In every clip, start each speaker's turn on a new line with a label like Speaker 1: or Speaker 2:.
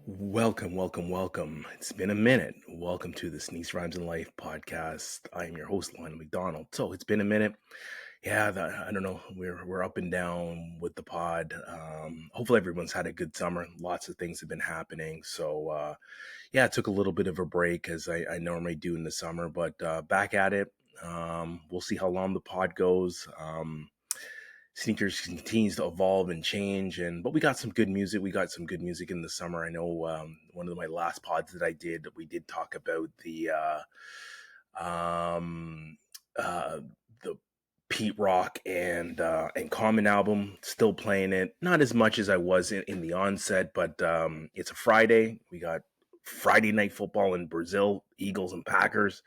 Speaker 1: Welcome, welcome, welcome. It's been a minute. Welcome to the Sneaks Rhymes and Life podcast. I am your host, Lionel McDonald. So it's been a minute. Yeah, I don't know. We're up and down with the pod. Hopefully everyone's had a good summer. Lots of things have been happening. So yeah, I took a little bit of a break as I normally do in the summer, but back at it. We'll see how long the pod goes. Sneakers continues to evolve and change, but we got some good music. We got some good music in the summer. I know one of my last pods that I did, we did talk about um, the Pete Rock and Common album. Still playing it, not as much as I was in the onset, but it's a Friday. We got Friday night football in Brazil, Eagles and Packers.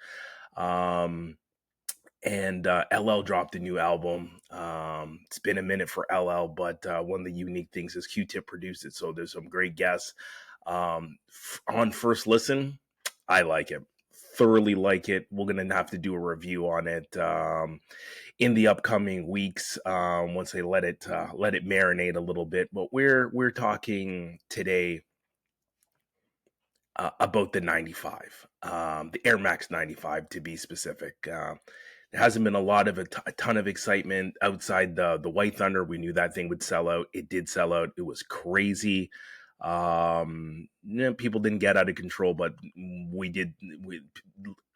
Speaker 1: And LL dropped a new album. It's been a minute for LL, but one of the unique things is Q-Tip produced it, so there's some great guests. On first listen, I like it, thoroughly like it. We're gonna have to do a review on it in the upcoming weeks once they let it marinate a little bit. But we're talking today about the 95, the Air Max 95 to be specific. There hasn't been a ton of excitement outside the White Thunder. We knew that thing would sell out. It did sell out. It was crazy. People didn't get out of control, but we did.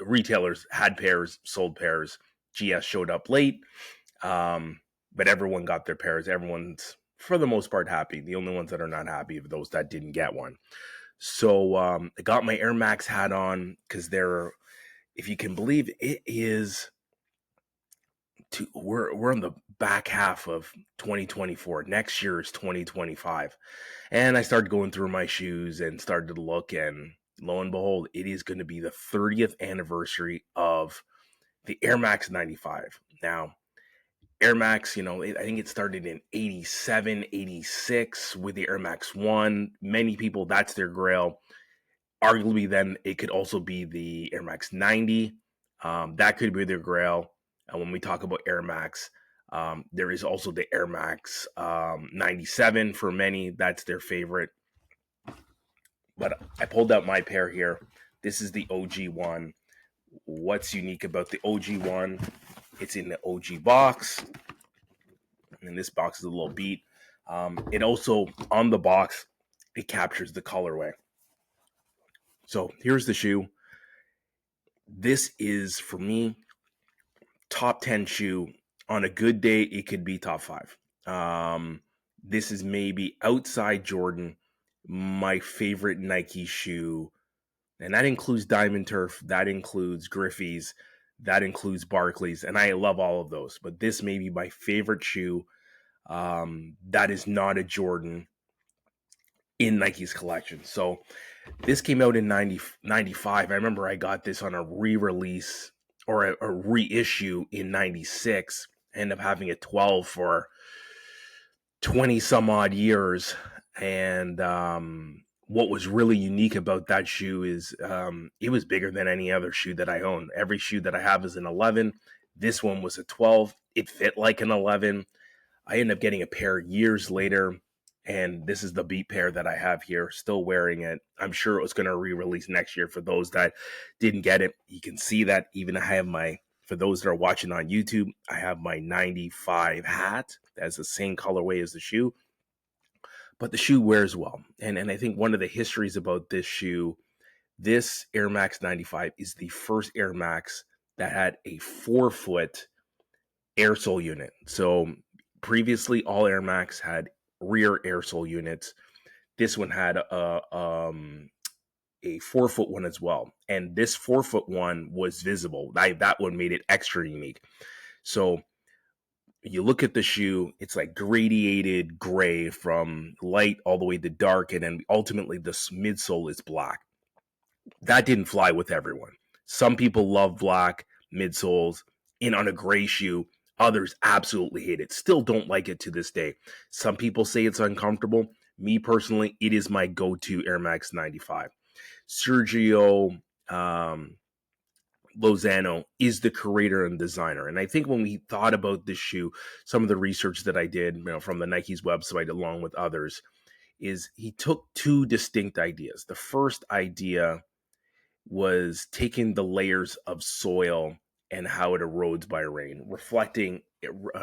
Speaker 1: Retailers had pairs, sold pairs. GS showed up late, but everyone got their pairs. Everyone's, for the most part, happy. The only ones that are not happy are those that didn't get one. So I got my Air Max hat on because they're, if you can believe, it is. We're on the back half of 2024. Next year is 2025, and I started going through my shoes and started to look, and lo and behold, it is going to be the 30th anniversary of the Air Max 95. Now, Air Max, I think it started in 87, 86 with the Air Max 1. Many people, that's their grail. Arguably, then it could also be the Air Max 90. That could be their grail. And when we talk about Air Max, there is also the Air Max 97 for many. That's their favorite. But I pulled out my pair here. This is the OG one. What's unique about the OG one? It's in the OG box. And this box is a little beat. It also, on the box, it captures the colorway. So here's the shoe. This is, for me, top 10 shoe. On a good day, it could be top 5. This is maybe outside Jordan, my favorite Nike shoe. And that includes Diamond Turf, that includes Griffey's, that includes Barclays, and I love all of those. But this may be my favorite shoe that is not a Jordan in Nike's collection. So this came out in 95. I remember I got this on a re-release or a reissue in 96. I ended up having a 12 for 20 some odd years. And what was really unique about that shoe is it was bigger than any other shoe that I own. Every shoe that I have is an 11. This one was a 12. It fit like an 11. I ended up getting a pair years later, and this is the beat pair that I have here, still wearing it. I'm sure it was going to re-release next year for those that didn't get it. You can see that even I have for those that are watching on YouTube, I have my 95 hat. That's the same colorway as the shoe, but the shoe wears well. And I think one of the histories about this shoe, this Air Max 95 is the first Air Max that had a 4-foot air sole unit. So previously, all Air Max had rear air sole units. This one had a 4-foot one as well, and this 4-foot one was visible. That one made it extra unique. So you look at the shoe; it's like gradiated gray from light all the way to dark, and then ultimately the midsole is black. That didn't fly with everyone. Some people love black midsoles on a gray shoe. Others absolutely hate it. Still don't like it to this day. Some people say it's uncomfortable. Me personally, it is my go-to Air Max 95. Sergio Lozano is the creator and designer. And I think when we thought about this shoe, some of the research that I did, from the Nike's website along with others, is he took two distinct ideas. The first idea was taking the layers of soil and how it erodes by rain, reflecting,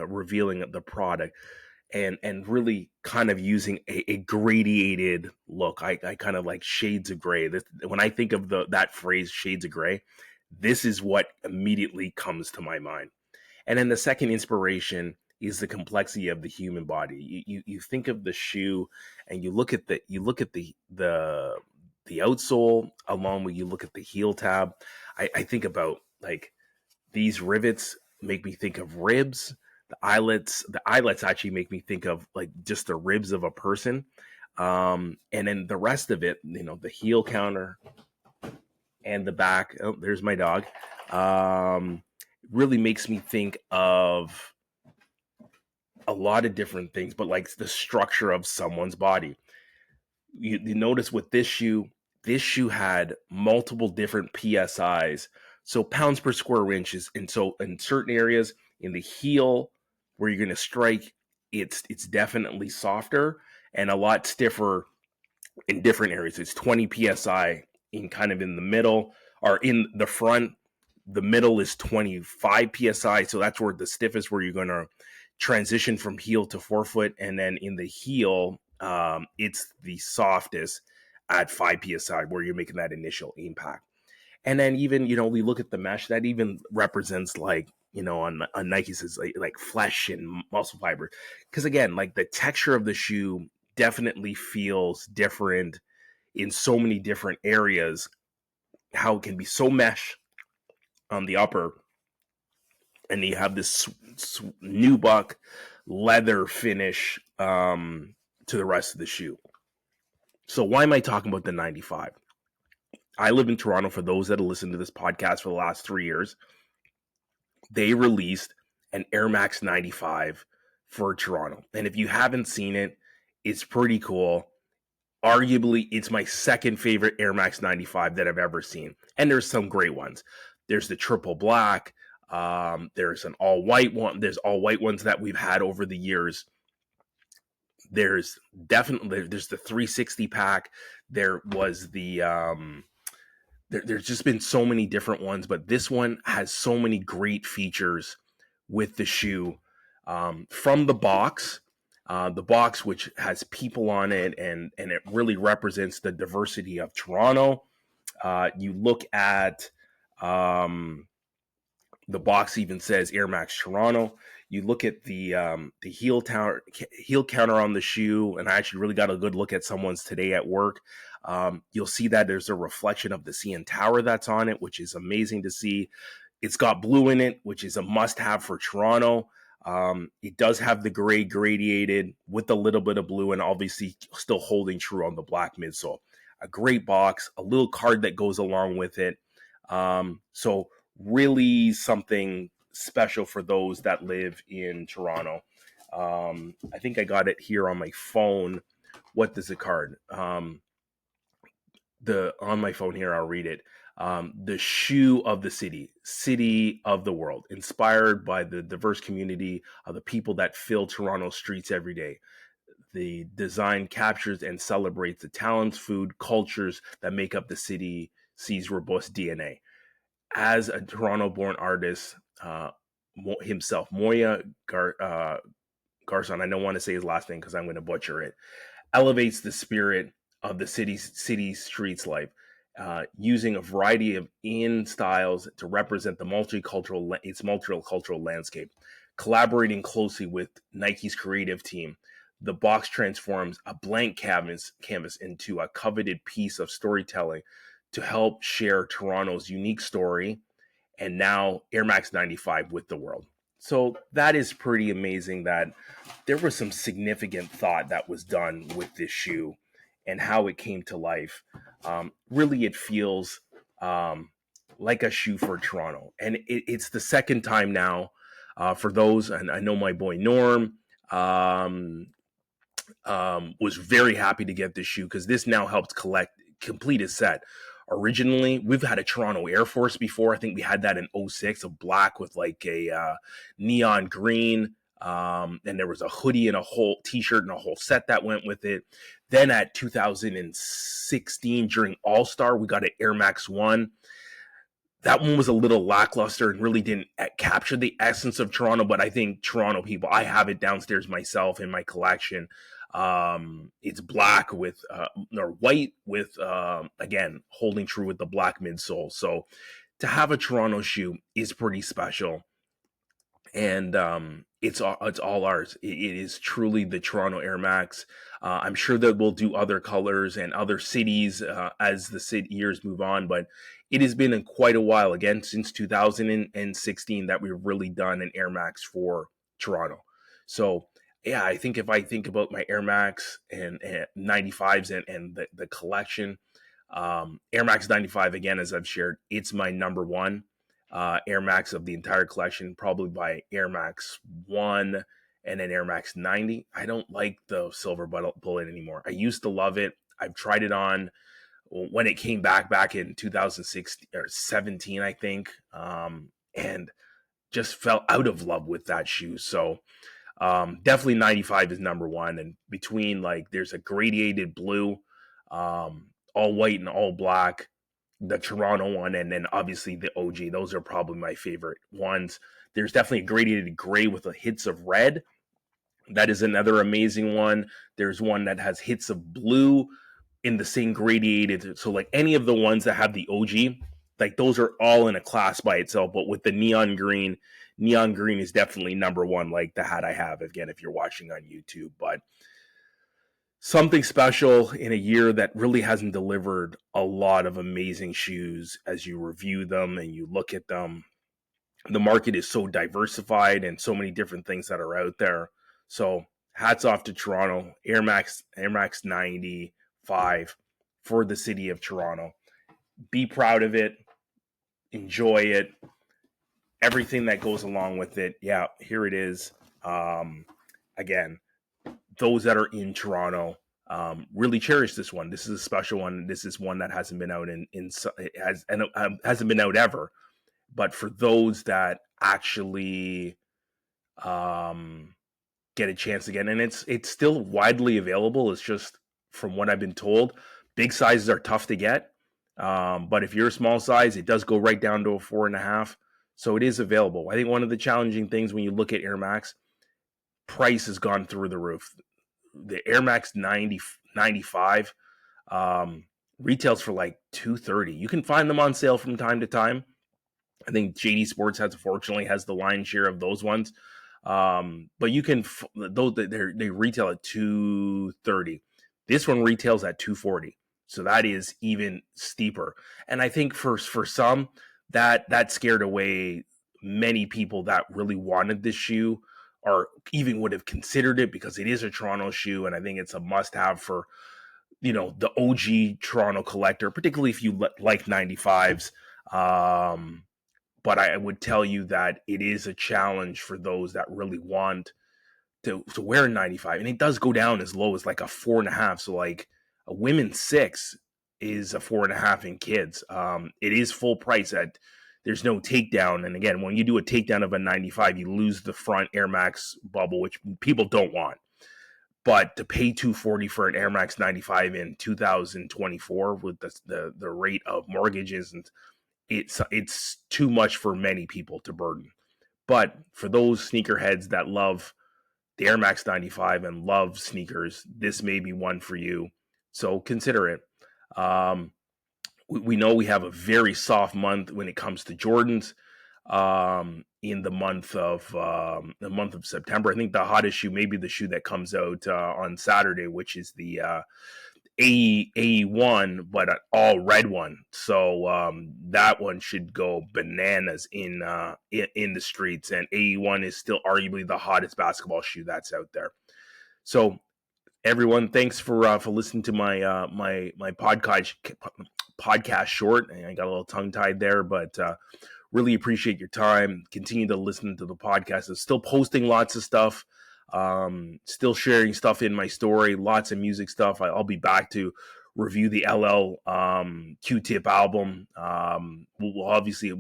Speaker 1: revealing the product, and really kind of using a gradiated look. I kind of like shades of gray. When I think of that phrase, shades of gray, this is what immediately comes to my mind. And then the second inspiration is the complexity of the human body. You think of the shoe, and you look at the outsole, along with you look at the heel tab. I think about like these rivets make me think of ribs. The eyelets actually make me think of like just the ribs of a person. And then the rest of it, the heel counter and the back. Oh, there's my dog. Really makes me think of a lot of different things, but like the structure of someone's body. You notice with this shoe had multiple different PSIs, so pounds per square inches. And so in certain areas in the heel where you're going to strike, it's definitely softer and a lot stiffer in different areas. It's 20 PSI in the middle, or in the front. The middle is 25 PSI. So that's where the stiffest, where you're going to transition from heel to forefoot. And then in the heel, it's the softest at 5 PSI, where you're making that initial impact. And then even, we look at the mesh that even represents like, on Nike says like flesh and muscle fiber. Because again, like the texture of the shoe definitely feels different in so many different areas, how it can be so mesh on the upper, and you have this nubuck leather finish to the rest of the shoe. So why am I talking about the 95? I live in Toronto. For those that have listened to this podcast for the last 3 years, they released an Air Max 95 for Toronto. And if you haven't seen it, it's pretty cool. Arguably, it's my second favorite Air Max 95 that I've ever seen. And there's some great ones. There's the triple black. There's an all white one. There's all white ones that we've had over the years. There's the 360 pack. There was there's just been so many different ones, but this one has so many great features with the shoe. From the box which has people on it, and it really represents the diversity of Toronto. You look at the box even says Air Max Toronto. You look at the heel counter on the shoe, and I actually really got a good look at someone's today at work. You'll see that there's a reflection of the CN Tower that's on it, which is amazing to see. It's got blue in it, which is a must-have for Toronto. It does have the gray gradiated with a little bit of blue, and obviously still holding true on the black midsole. A great box, a little card that goes along with it. So really something special for those that live in Toronto. I think I got it here on my phone. What does the card? On my phone here, I'll read it. The shoe of the city of the world, inspired by the diverse community of the people that fill Toronto streets every day. The design captures and celebrates the talents, food, cultures that make up the city's robust DNA. As a Toronto-born artist himself, Moya Garson, I don't want to say his last name because I'm going to butcher it, elevates the spirit of the city's streets life, using a variety of styles to represent its multicultural landscape. Collaborating closely with Nike's creative team, the box transforms a blank canvas into a coveted piece of storytelling to help share Toronto's unique story, and now Air Max 95 with the world. So that is pretty amazing that there was some significant thought that was done with this shoe and how it came to life. Really, it feels like a shoe for Toronto. And it's the second time now for those, and I know my boy Norm was very happy to get this shoe because this now helps complete his set. Originally, we've had a Toronto Air Force before. I think we had that in 06, a black with like a neon green And there was a hoodie and a whole t-shirt and a whole set that went with it. Then at 2016 during All-Star, we got an Air Max 1. That one was a little lackluster and really didn't capture the essence of Toronto, but I think Toronto people, I have it downstairs myself in my collection. It's black with or white with again holding true with the black midsole. So to have a Toronto shoe is pretty special, and it's all ours. It is truly the Toronto Air Max. I'm sure that we'll do other colors and other cities as the years move on, but it has been in quite a while, again, since 2016 that we've really done an Air Max for Toronto. So yeah, I think if I think about my Air Max and 95s and the collection, Air Max 95, again, as I've shared, it's my number one Air Max of the entire collection, probably by Air Max 1 and then Air Max 90. I don't like the silver bullet anymore. I used to love it. I've tried it on when it came back in 2016 or 17, I think, and just fell out of love with that shoe. So definitely 95 is number one. And between, like, there's a gradiated blue, all white and all black, the Toronto one, and then obviously the OG. Those are probably my favorite ones. There's definitely a gradiated gray with the hits of red. That is another amazing one. There's one that has hits of blue in the same gradiated. So like any of the ones that have the OG, like those are all in a class by itself. But with the neon green is definitely number one, like the hat I have, again, if you're watching on YouTube. But something special in a year that really hasn't delivered a lot of amazing shoes as you review them and you look at them. The market is so diversified and so many different things that are out there. So hats off to Toronto, Air Max 95 for the city of Toronto. Be proud of it. Enjoy it. Everything that goes along with it. Yeah, here it is. Again, those that are in Toronto, really cherish this one. This is a special one. This is one that hasn't been out hasn't been out ever. But for those that actually get a chance again, and it's still widely available. It's just, from what I've been told, big sizes are tough to get. But if you're a small size, it does go right down to a 4.5. So it is available. I think one of the challenging things when you look at Air Max, price has gone through the roof. The Air Max 95 retails for like $230. You can find them on sale from time to time. I think JD Sports unfortunately has the lion's share of those ones. But you can, those they retail at $230. This one retails at $240. So that is even steeper. And I think for some, that scared away many people that really wanted this shoe or even would have considered it, because it is a Toronto shoe. And I think it's a must have for, the OG Toronto collector, particularly if you like 95s. But I would tell you that it is a challenge for those that really want to wear a 95. And it does go down as low as like a 4.5. So like a women's 6 is a 4.5 in kids. It is full price there's no takedown. And again, when you do a takedown of a 95, you lose the front Air Max bubble, which people don't want. But to pay $240 for an Air Max 95 in 2024 with the rate of mortgages, and it's too much for many people to burden. But for those sneakerheads that love the Air Max 95 and love sneakers, this may be one for you. So consider it. We know we have a very soft month when it comes to Jordans. In the month of September, I think the hottest shoe may be the shoe that comes out on Saturday, which is the AE1, but an all red one. So that one should go bananas in the streets. And AE1 is still arguably the hottest basketball shoe that's out there. So everyone, thanks for listening to my my podcast short. I got a little tongue tied there, but really appreciate your time. Continue to listen to the podcast. I'm still posting lots of stuff. Still sharing stuff in my story, lots of music stuff. I'll be back to review the LL Q-Tip album. We'll obviously,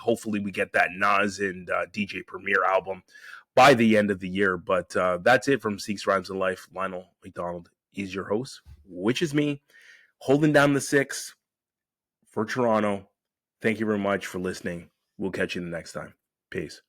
Speaker 1: hopefully we get that Nas and DJ Premier album. by the end of the year. But that's it from Seeks Rhymes in Life. Lionel McDonald is your host, which is me, holding down the 6 for Toronto. Thank you very much for listening. We'll catch you the next time. Peace.